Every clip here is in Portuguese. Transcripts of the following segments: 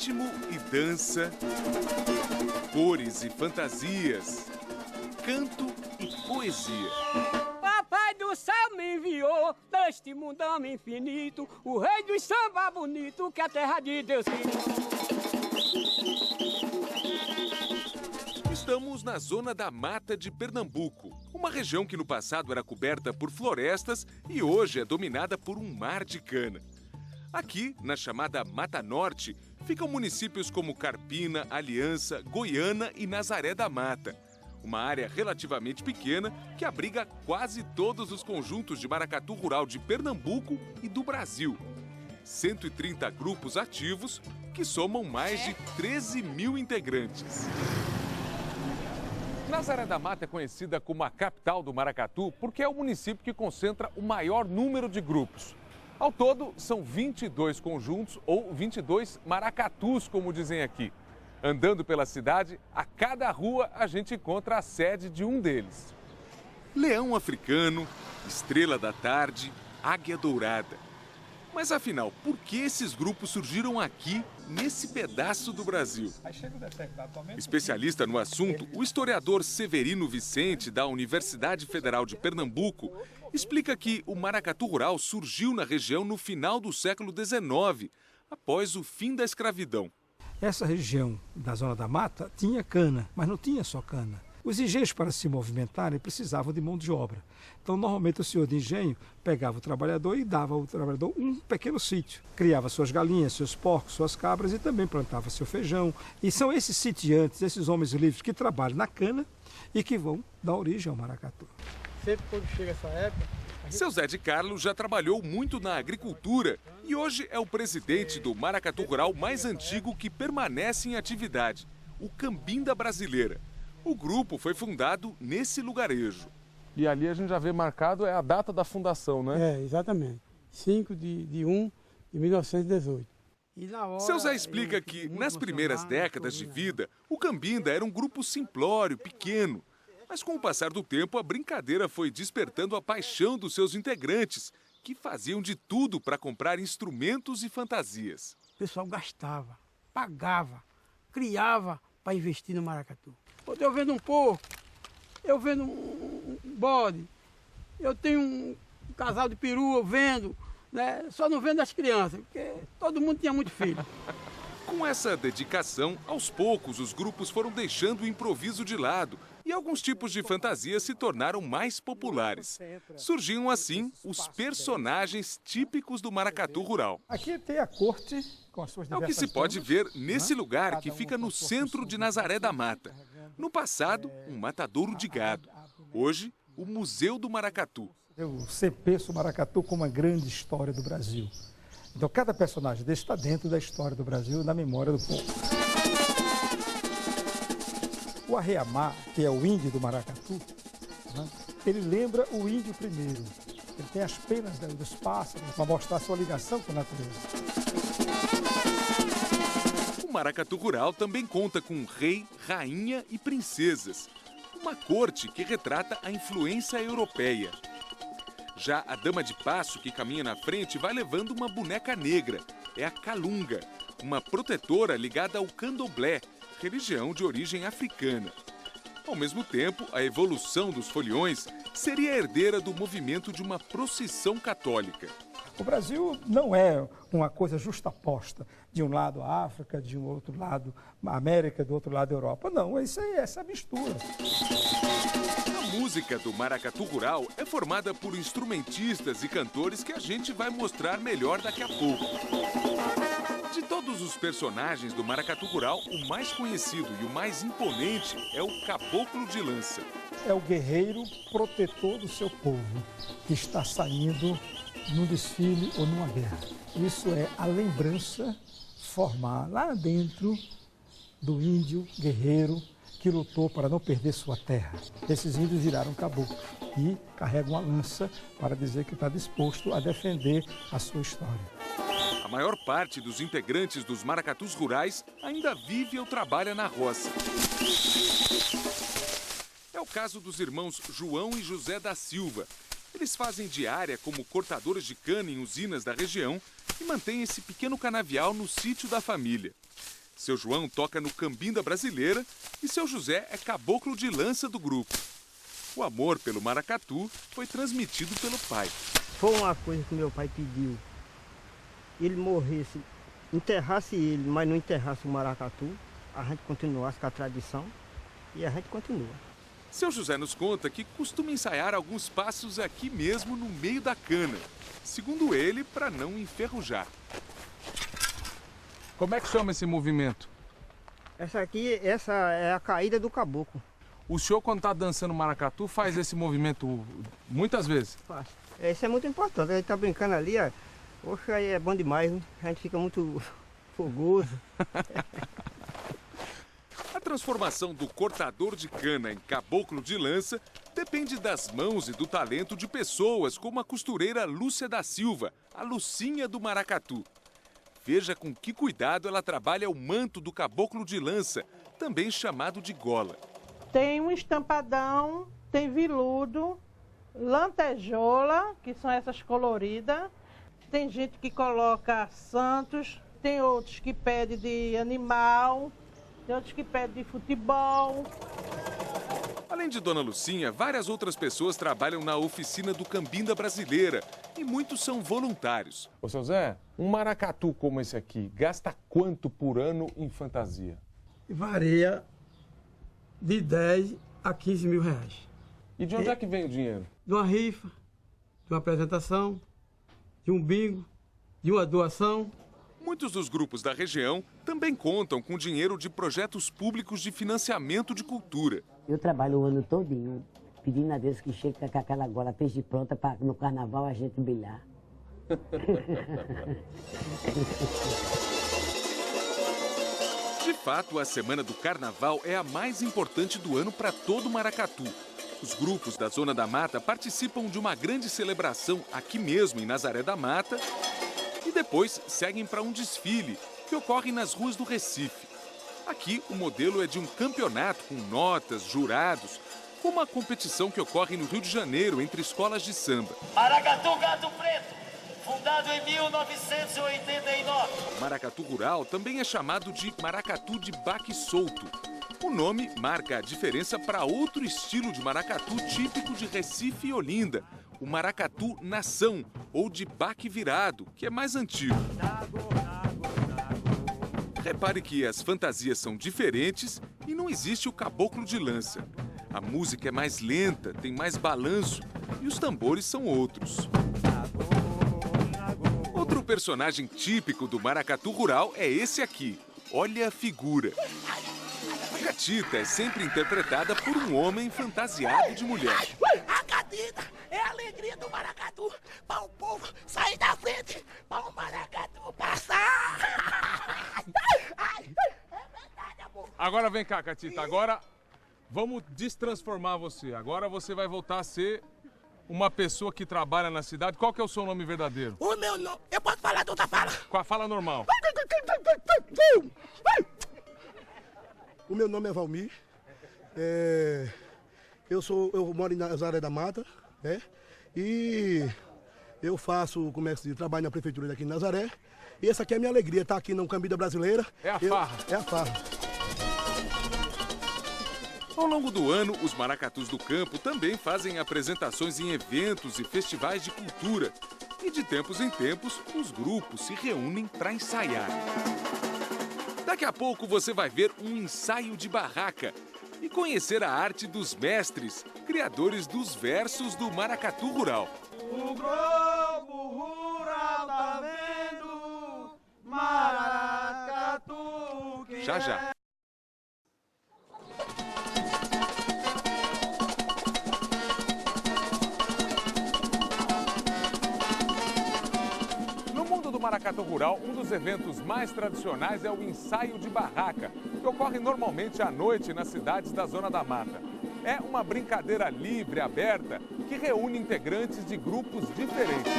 ritmo e dança, cores e fantasias, canto e poesia. Papai do céu me enviou deste mundão infinito, o rei dos samba bonito, que é a terra de Deus querido. Estamos na zona da Mata de Pernambuco, uma região que no passado era coberta por florestas e hoje é dominada por um mar de cana. Aqui, na chamada Mata Norte, ficam municípios como Carpina, Aliança, Goiânia e Nazaré da Mata. Uma área relativamente pequena que abriga quase todos os conjuntos de maracatu rural de Pernambuco e do Brasil. 130 grupos ativos que somam mais de 13 mil integrantes. Nazaré da Mata é conhecida como a capital do maracatu porque é o município que concentra o maior número de grupos. Ao todo, são 22 conjuntos ou 22 maracatus, como dizem aqui. Andando pela cidade, a cada rua a gente encontra a sede de um deles. Leão africano, estrela da tarde, águia dourada. Mas afinal, por que esses grupos surgiram aqui, nesse pedaço do Brasil? Especialista no assunto, o historiador Severino Vicente, da Universidade Federal de Pernambuco, explica que o maracatu rural surgiu na região no final do século XIX, após o fim da escravidão. Essa região da Zona da Mata tinha cana, mas não tinha só cana. Os engenhos, para se movimentarem, precisavam de mão de obra. Então, normalmente, o senhor de engenho pegava o trabalhador e dava ao trabalhador um pequeno sítio. Criava suas galinhas, seus porcos, suas cabras e também plantava seu feijão. E são esses sitiantes, esses homens livres que trabalham na cana e que vão dar origem ao maracatu. Sempre quando chega essa época... Seu Zé de Carlos já trabalhou muito na agricultura e hoje é o presidente do maracatu rural mais antigo que permanece em atividade, o Cambinda Brasileira. O grupo foi fundado nesse lugarejo. E ali a gente já vê marcado a data da fundação, né? É, exatamente. 5 de 1 de 1918. Seu Zé explica que, nas primeiras décadas de vida, o Cambinda era um grupo simplório, pequeno. Mas com o passar do tempo, a brincadeira foi despertando a paixão dos seus integrantes, que faziam de tudo para comprar instrumentos e fantasias. O pessoal gastava, pagava, criava para investir no maracatu. Eu vendo um porco, eu vendo um bode, eu tenho um casal de peru, eu vendo, né? Só não vendo as crianças, porque todo mundo tinha muito filho. Com essa dedicação, aos poucos os grupos foram deixando o improviso de lado e alguns tipos de fantasia se tornaram mais populares. Surgiam assim os personagens típicos do maracatu rural. Aqui tem a corte com as suas É o que se pode ver nesse lugar que fica no centro de Nazaré da Mata. No passado, um matadouro de gado. Hoje, o Museu do Maracatu. Eu sempre penso o maracatu como uma grande história do Brasil. Então, cada personagem desse está dentro da história do Brasil, na memória do povo. O arreamá, que é o índio do maracatu, né, ele lembra o índio primeiro. Ele tem as penas dos pássaros para mostrar sua ligação com a natureza. O maracatu rural também conta com rei, rainha e princesas. Uma corte que retrata a influência europeia. Já a dama de passo que caminha na frente vai levando uma boneca negra. É a Calunga, uma protetora ligada ao candomblé, religião de origem africana. Ao mesmo tempo, a evolução dos foliões seria herdeira do movimento de uma procissão católica. O Brasil não é uma coisa justaposta, de um lado a África, de um outro lado a América, do outro lado a Europa. Não, isso é essa mistura. A música do maracatu rural é formada por instrumentistas e cantores que a gente vai mostrar melhor daqui a pouco. De todos os personagens do maracatu rural, o mais conhecido e o mais imponente é o caboclo de lança. É o guerreiro protetor do seu povo, que está saindo num desfile ou numa guerra. Isso é a lembrança formar lá dentro do índio guerreiro que lutou para não perder sua terra. Esses índios viraram caboclos e carregam a lança para dizer que está disposto a defender a sua história. A maior parte dos integrantes dos maracatus rurais ainda vive ou trabalha na roça. É o caso dos irmãos João e José da Silva. Eles fazem diária como cortadores de cana em usinas da região e mantém esse pequeno canavial no sítio da família. Seu João toca no cambim da brasileira e seu José é caboclo de lança do grupo. O amor pelo maracatu foi transmitido pelo pai. Foi uma coisa que meu pai pediu. Ele morresse, enterrasse ele, mas não enterrasse o maracatu, a gente continuasse com a tradição e a gente continua. Seu José nos conta que costuma ensaiar alguns passos aqui mesmo no meio da cana, segundo ele, para não enferrujar. Como é que chama esse movimento? Essa é a caída do caboclo. O senhor, quando está dançando maracatu, faz esse movimento muitas vezes? Faz. Isso é muito importante, a gente tá brincando ali, ó. Oxe, aí é bom demais, hein? A gente fica muito fogoso. A transformação do cortador de cana em caboclo de lança depende das mãos e do talento de pessoas como a costureira Lúcia da Silva, a Lucinha do maracatu. Veja com que cuidado ela trabalha o manto do caboclo de lança, também chamado de gola. Tem um estampadão, tem viludo, lantejola, que são essas coloridas. Tem gente que coloca santos, tem outros que pedem de animal, tem outros que pedem de futebol. Além de Dona Lucinha, várias outras pessoas trabalham na oficina do Cambim da Brasileira e muitos são voluntários. Ô, seu Zé, um maracatu como esse aqui gasta quanto por ano em fantasia? Varia de 10 a 15 mil reais. E de onde é que vem o dinheiro? De uma rifa, de uma apresentação, de um bingo, de uma doação. Muitos dos grupos da região também contam com dinheiro de projetos públicos de financiamento de cultura. Eu trabalho o ano todinho, pedindo a Deus que chegue com aquela gola peixe pronta para no carnaval a gente brilhar. De fato, a Semana do Carnaval é a mais importante do ano para todo Maracatu. Os grupos da Zona da Mata participam de uma grande celebração aqui mesmo em Nazaré da Mata e depois seguem para um desfile que ocorre nas ruas do Recife. Aqui, o modelo é de um campeonato com notas, jurados, como a competição que ocorre no Rio de Janeiro entre escolas de samba. Maracatu Gato Preto, fundado em 1989. O maracatu rural também é chamado de maracatu de baque solto. O nome marca a diferença para outro estilo de maracatu típico de Recife e Olinda, o maracatu nação, ou de baque virado, que é mais antigo. Repare que as fantasias são diferentes e não existe o caboclo de lança. A música é mais lenta, tem mais balanço e os tambores são outros. Outro personagem típico do maracatu rural é esse aqui. Olha a figura. A gatita é sempre interpretada por um homem fantasiado de mulher. A gatita é a alegria do maracatu, para o povo sair da frente, para o maracatu passar. Ai, é verdade, amor. Agora vem cá, Catita. Agora vamos destransformar você. Agora você vai voltar a ser uma pessoa que trabalha na cidade. Qual que é o seu nome verdadeiro? O meu nome, eu posso falar de outra fala? Com a fala normal. O meu nome é Valmir. Eu moro em Nazaré da Mata, né? E eu faço comércio de trabalho na prefeitura daqui em Nazaré. E essa aqui é a minha alegria, estar aqui no Cambim da Brasileira. É a farra. É a farra. Ao longo do ano, os maracatus do campo também fazem apresentações em eventos e festivais de cultura. E de tempos em tempos, os grupos se reúnem para ensaiar. Daqui a pouco você vai ver um ensaio de barraca e conhecer a arte dos mestres, criadores dos versos do maracatu rural. O Globo Rural tá vendo maracatu que Já, já. No mundo do maracatu rural, um dos eventos mais tradicionais é o ensaio de barraca, que ocorre normalmente à noite nas cidades da Zona da Mata. É uma brincadeira livre, aberta, que reúne integrantes de grupos diferentes.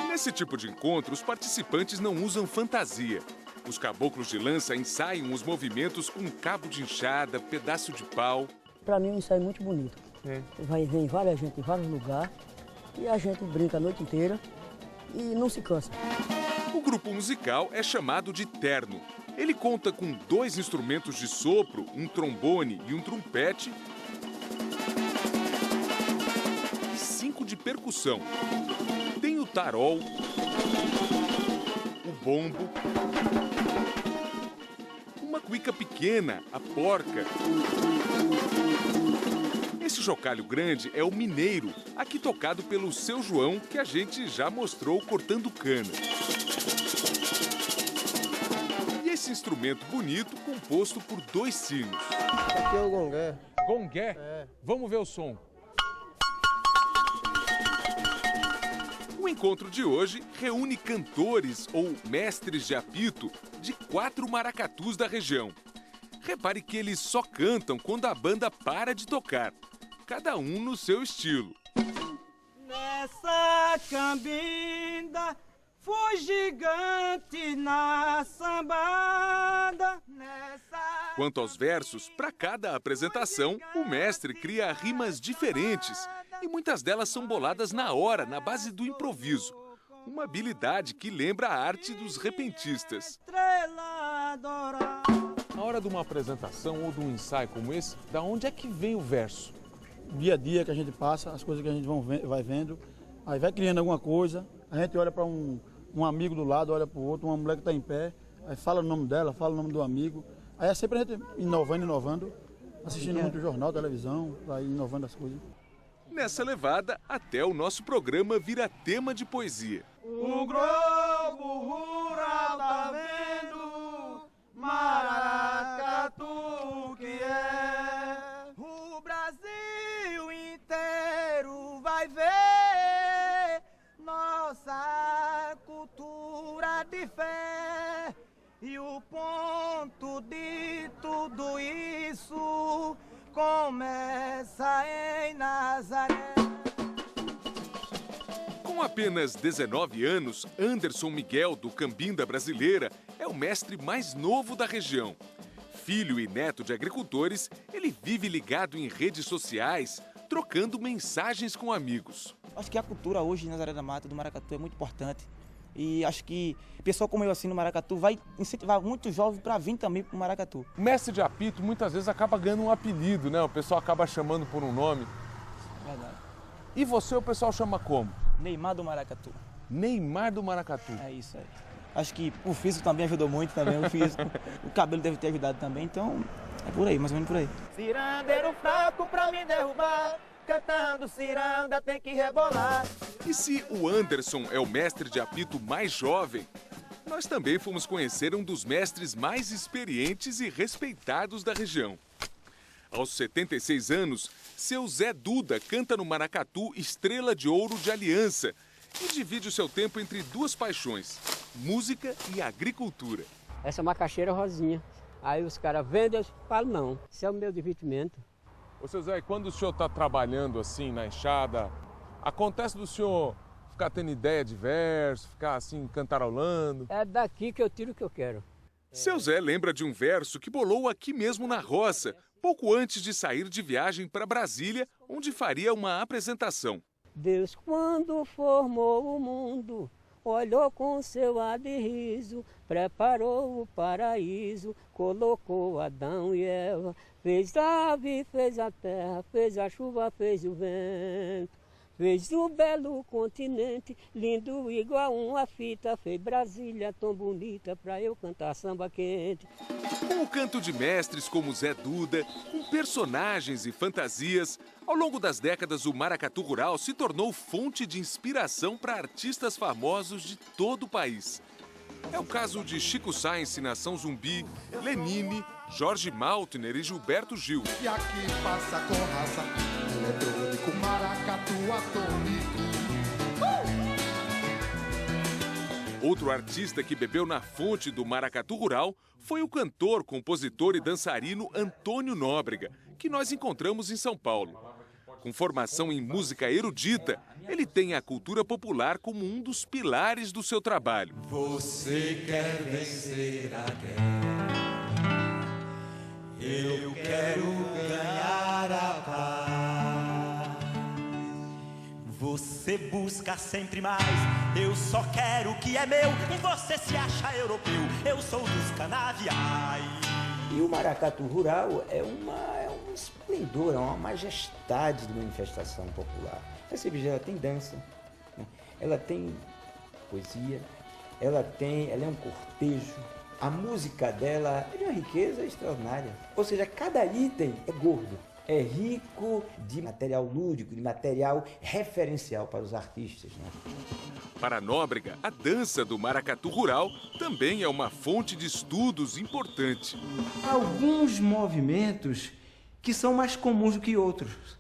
Nesse tipo de encontro, os participantes não usam fantasia. Os caboclos de lança ensaiam os movimentos com cabo de enxada, pedaço de pau. Para mim, um ensaio muito bonito. Vem várias gente em vários lugares e a gente brinca a noite inteira e não se cansa. O grupo musical é chamado de terno. Ele conta com 2 instrumentos de sopro, um trombone e um trompete, e 5 de percussão. Tem o tarol, o bombo, uma cuíca pequena, a porca. Esse chocalho grande é o mineiro, aqui tocado pelo Seu João, que a gente já mostrou cortando cana. E esse instrumento bonito composto por 2 sinos. Aqui é o gongué. Gongué? É. Vamos ver o som. O encontro de hoje reúne cantores ou mestres de apito de 4 maracatus da região. Repare que eles só cantam quando a banda para de tocar, cada um no seu estilo. Nessa cambinda fui gigante na sambada. Quanto aos versos, para cada apresentação, o mestre cria rimas diferentes e muitas delas são boladas na hora, na base do improviso. Uma habilidade que lembra a arte dos repentistas. Na hora de uma apresentação ou de um ensaio como esse, da onde é que vem o verso? Dia a dia que a gente passa, as coisas que a gente vai vendo, aí vai criando alguma coisa, a gente olha para um amigo do lado, olha para o outro, uma mulher que está em pé, aí fala o nome dela, fala o nome do amigo, aí é sempre a gente inovando, assistindo muito jornal, televisão, vai inovando as coisas. Nessa levada, até o nosso programa vira tema de poesia. O Globo Rural tá vendo maracatu que é. O Brasil inteiro vai ver nossa cultura de fé. E o ponto de tudo isso começa em Nazaré. Com apenas 19 anos, Anderson Miguel, do Cambinda Brasileira, é o mestre mais novo da região. Filho e neto de agricultores, ele vive ligado em redes sociais, trocando mensagens com amigos. Acho que a cultura hoje em Nazaré da Mata, do maracatu, é muito importante. E acho que pessoa como eu assim no maracatu vai incentivar muito jovem para vir também para o maracatu. O mestre de apito muitas vezes acaba ganhando um apelido, né? O pessoal acaba chamando por um nome. Verdade. E você, o pessoal chama como? Neymar do maracatu. Neymar do maracatu. É isso aí. Acho que o físico também ajudou muito também, o físico. O cabelo deve ter ajudado também, então é por aí, mais ou menos por aí. Cirandeiro fraco pra me derrubar, cantando ciranda tem que rebolar. E se o Anderson é o mestre de apito mais jovem, nós também fomos conhecer um dos mestres mais experientes e respeitados da região. Aos 76 anos, seu Zé Duda canta no maracatu Estrela de Ouro de Aliança e divide o seu tempo entre 2 paixões, música e agricultura. Essa macaxeira rosinha. Aí os caras vendem, eu falo, não, isso é o meu divertimento. Ô, seu Zé, quando o senhor está trabalhando assim na enxada, acontece do senhor ficar tendo ideia de verso, ficar assim cantarolando? É daqui que eu tiro o que eu quero. Seu Zé lembra de um verso que bolou aqui mesmo na roça, pouco antes de sair de viagem para Brasília, onde faria uma apresentação. Deus, quando formou o mundo, olhou com seu ar de riso, preparou o paraíso, colocou Adão e Eva, fez a ave, fez a terra, fez a chuva, fez o vento, fez o belo continente, lindo igual uma fita, fez Brasília tão bonita pra eu cantar samba quente. Com o canto de mestres como Zé Duda, com personagens e fantasias, ao longo das décadas o maracatu rural se tornou fonte de inspiração para artistas famosos de todo o país. É o caso de Chico Science, Nação Zumbi, Lenine, Jorge Maltner e Gilberto Gil. E aqui passa com raça, eletrônico, maracatu atômico. Outro artista que bebeu na fonte do maracatu rural foi o cantor, compositor e dançarino Antônio Nóbrega, que nós encontramos em São Paulo. Com formação em música erudita, ele tem a cultura popular como um dos pilares do seu trabalho. Você quer vencer a guerra, eu quero ganhar a paz. Você busca sempre mais, eu só quero o que é meu. Você se acha europeu, eu sou dos canaviais. E o maracatu rural é um esplendor, é uma majestade de manifestação popular. Essa ela tem dança, né? Ela tem poesia, ela é um cortejo. A música dela é de uma riqueza extraordinária. Ou seja, cada item é gordo. É rico de material lúdico, de material referencial para os artistas, né? Para Nóbrega, a dança do maracatu rural também é uma fonte de estudos importante. Há alguns movimentos que são mais comuns do que outros,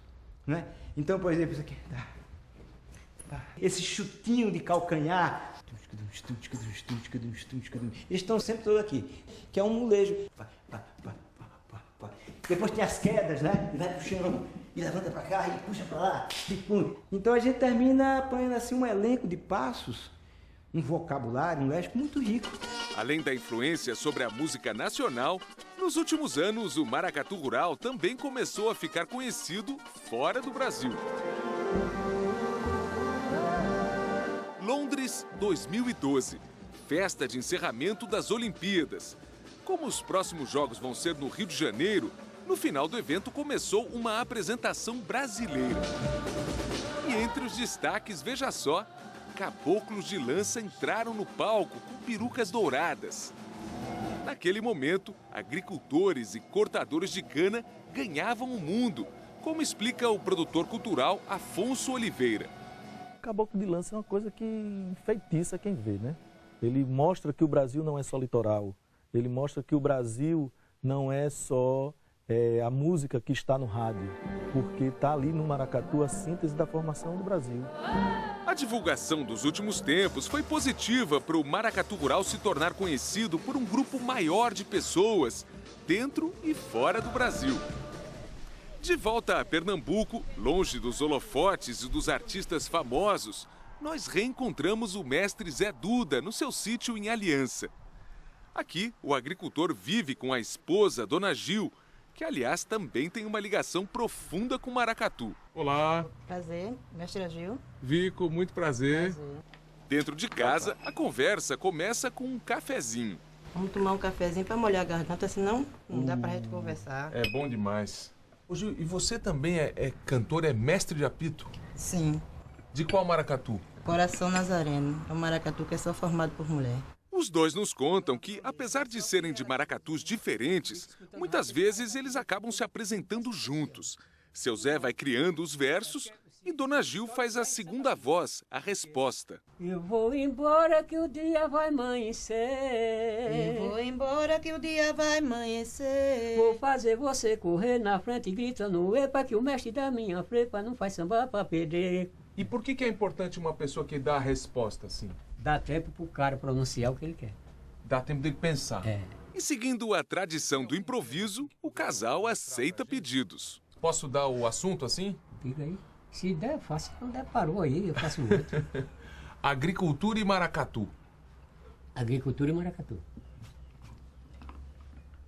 né? Então, por exemplo, isso aqui. Esse chutinho de calcanhar. Eles estão sempre todos aqui, que é um molejo. Depois tem as quedas, né? E vai pro chão, e levanta pra cá, e puxa pra lá, e pum. Então a gente termina apanhando assim um elenco de passos, um vocabulário, um léxico muito rico. Além da influência sobre a música nacional, nos últimos anos o maracatu rural também começou a ficar conhecido fora do Brasil. Londres, 2012. Festa de encerramento das Olimpíadas. Como os próximos jogos vão ser no Rio de Janeiro, no final do evento começou uma apresentação brasileira. E entre os destaques, veja só, caboclos de lança entraram no palco com perucas douradas. Naquele momento, agricultores e cortadores de cana ganhavam o mundo, como explica o produtor cultural Afonso Oliveira. Caboclo de lança é uma coisa que enfeitiça quem vê, né? Ele mostra que o Brasil não é só litoral. Ele mostra que o Brasil não é só a música que está no rádio, porque está ali no maracatu a síntese da formação do Brasil. A divulgação dos últimos tempos foi positiva para o maracatu rural se tornar conhecido por um grupo maior de pessoas, dentro e fora do Brasil. De volta a Pernambuco, longe dos holofotes e dos artistas famosos, nós reencontramos o mestre Zé Duda no seu sítio em Aliança. Aqui, o agricultor vive com a esposa, Dona Gil, que, aliás, também tem uma ligação profunda com o maracatu. Olá. Prazer, mestre Gil. Vico, muito prazer. Dentro de casa, a conversa começa com um cafezinho. Vamos tomar um cafezinho para molhar a garganta, senão não dá pra gente conversar. É bom demais. Ô Gil, e você também é cantor, é mestre de apito? Sim. De qual maracatu? Coração Nazareno. É um maracatu que é só formado por mulher. Os dois nos contam que, apesar de serem de maracatus diferentes, muitas vezes eles acabam se apresentando juntos. Seu Zé vai criando os versos e Dona Gil faz a segunda voz, a resposta. Eu vou embora que o dia vai amanhecer. Eu vou embora que o dia vai amanhecer. Vou fazer você correr na frente e gritando epa que o mestre da minha frepa não faz samba pra perder. E por que é importante uma pessoa que dá a resposta assim? Dá tempo pro cara pronunciar o que ele quer. Dá tempo dele pensar. E seguindo a tradição do improviso, o casal aceita pedidos. Posso dar o assunto assim? Diga aí. Se der, faça. Se não der, parou aí, eu faço outro. Agricultura e maracatu. Agricultura e maracatu.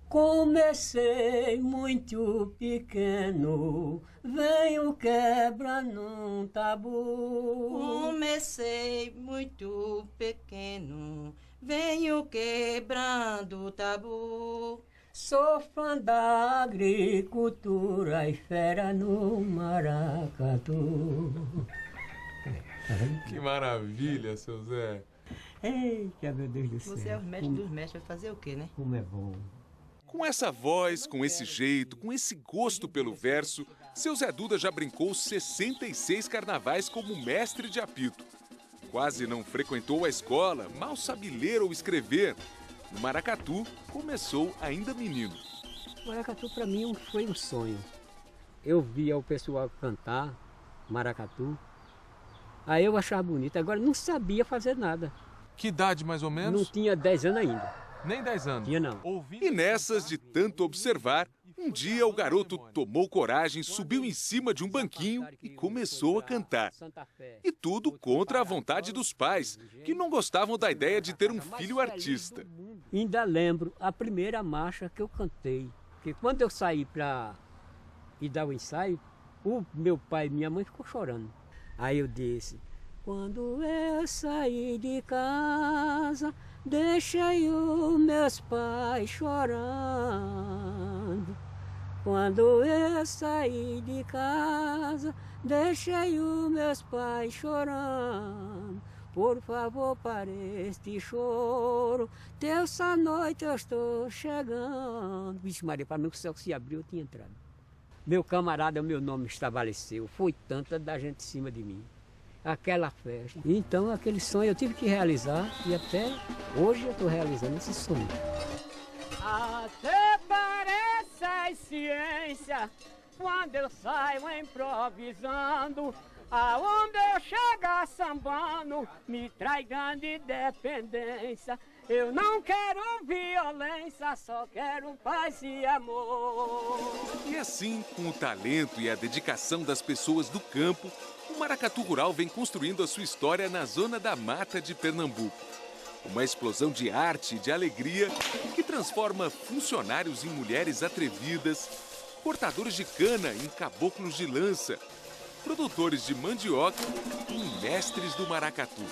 Comecei muito pequeno, venho quebrando um tabu. Comecei muito pequeno, venho quebrando o tabu. Sou fã da agricultura e fera no maracatu. Que maravilha, seu Zé. Eita, meu Deus do céu. Você é o mestre dos mestres, vai fazer o quê, né? Como é bom. Com essa voz, com esse jeito, com esse gosto pelo verso, seu Zé Duda já brincou 66 carnavais como mestre de apito. Quase não frequentou a escola, mal sabe ler ou escrever. No maracatu, começou ainda menino. O maracatu para mim foi um sonho. Eu via o pessoal cantar maracatu, aí eu achava bonito, agora não sabia fazer nada. Que idade mais ou menos? Não tinha 10 anos ainda. Nem 10 anos? Tinha não. E nessas de tanto observar, um dia o garoto tomou coragem, subiu em cima de um banquinho e começou a cantar. E tudo contra a vontade dos pais, que não gostavam da ideia de ter um filho artista. Ainda lembro a primeira marcha que eu cantei. Porque quando eu saí para ir dar o ensaio, o meu pai e minha mãe ficou chorando. Aí eu disse: quando eu saí de casa, deixei os meus pais chorando. Quando eu saí de casa, deixei os meus pais chorando. Por favor, pare este choro, terça noite eu estou chegando. Vixe Maria, para mim o céu se abriu, eu tinha entrado. Meu camarada, o meu nome estabeleceu, foi tanta da gente em cima de mim. Aquela festa. Então aquele sonho eu tive que realizar e até hoje eu estou realizando esse sonho. Até parece ciência quando eu saio improvisando. Aonde eu chegar sambando, me traz grande dependência. Eu não quero violência, só quero paz e amor. E assim, com o talento e a dedicação das pessoas do campo, o maracatu rural vem construindo a sua história na zona da mata de Pernambuco. Uma explosão de arte e de alegria que transforma funcionários em mulheres atrevidas, cortadores de cana em caboclos de lança, produtores de mandioca e mestres do maracatu.